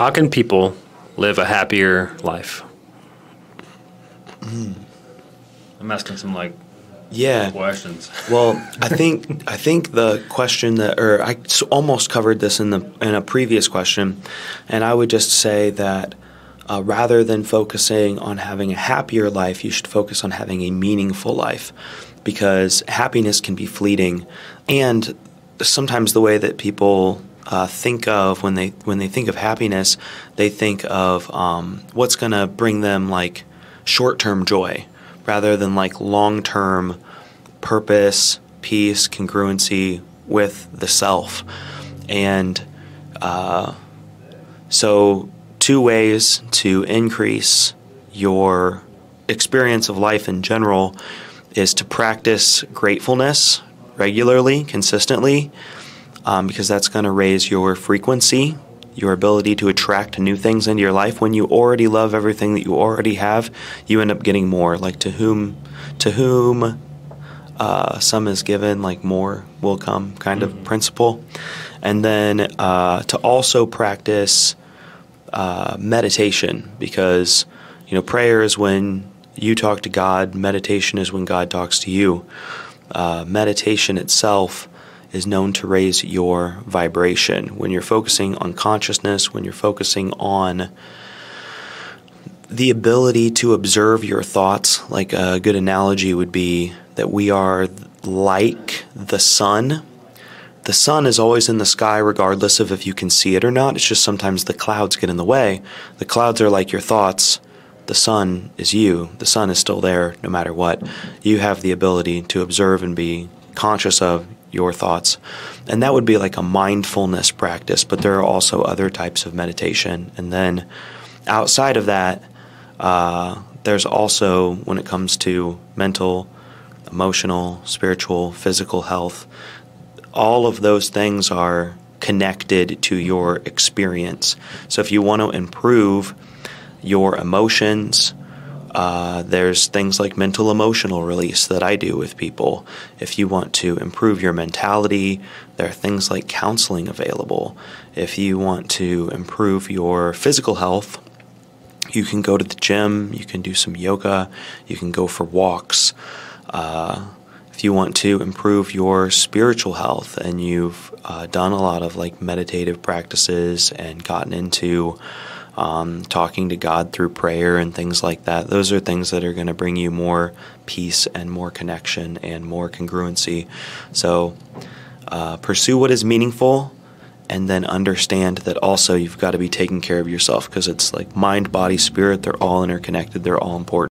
How can people live a happier life? I'm asking some questions. Well, I think the question I almost covered this in a previous question, and I would just say that rather than focusing on having a happier life, you should focus on having a meaningful life, because happiness can be fleeting, and sometimes the way that people think of when they think of happiness, they think of what's going to bring them like short-term joy, rather than like long-term purpose, peace, congruency with the self. And so 2 ways to increase your experience of life in general is to practice gratefulness regularly, consistently, because that's going to raise your frequency, your ability to attract new things into your life. When you already love everything that you already have, you end up getting more. Like to whom some is given, like more will come kind of principle. And then to also practice meditation, because prayer is when you talk to God, meditation is when God talks to you. Meditation itself is known to raise your vibration. When you're focusing on consciousness, when you're focusing on the ability to observe your thoughts, like a good analogy would be that we are like the sun. The sun is always in the sky regardless of if you can see it or not. It's just sometimes the clouds get in the way. The clouds are like your thoughts. The sun is you. The sun is still there no matter what. You have the ability to observe and be conscious of your thoughts. And that would be like a mindfulness practice, but there are also other types of meditation. And then outside of that, there's also, when it comes to mental, emotional, spiritual, physical health, all of those things are connected to your experience. So if you want to improve your emotions, there's things like mental emotional release that I do with people. If you want to improve your mentality, there are things like counseling available. If you want to improve your physical health, you can go to the gym, you can do some yoga, you can go for walks. If you want to improve your spiritual health and you've done a lot of like meditative practices and gotten into talking to God through prayer and things like that, those are things that are going to bring you more peace and more connection and more congruency. So pursue what is meaningful, and then understand that also you've got to be taking care of yourself, because it's like mind, body, spirit, they're all interconnected, they're all important.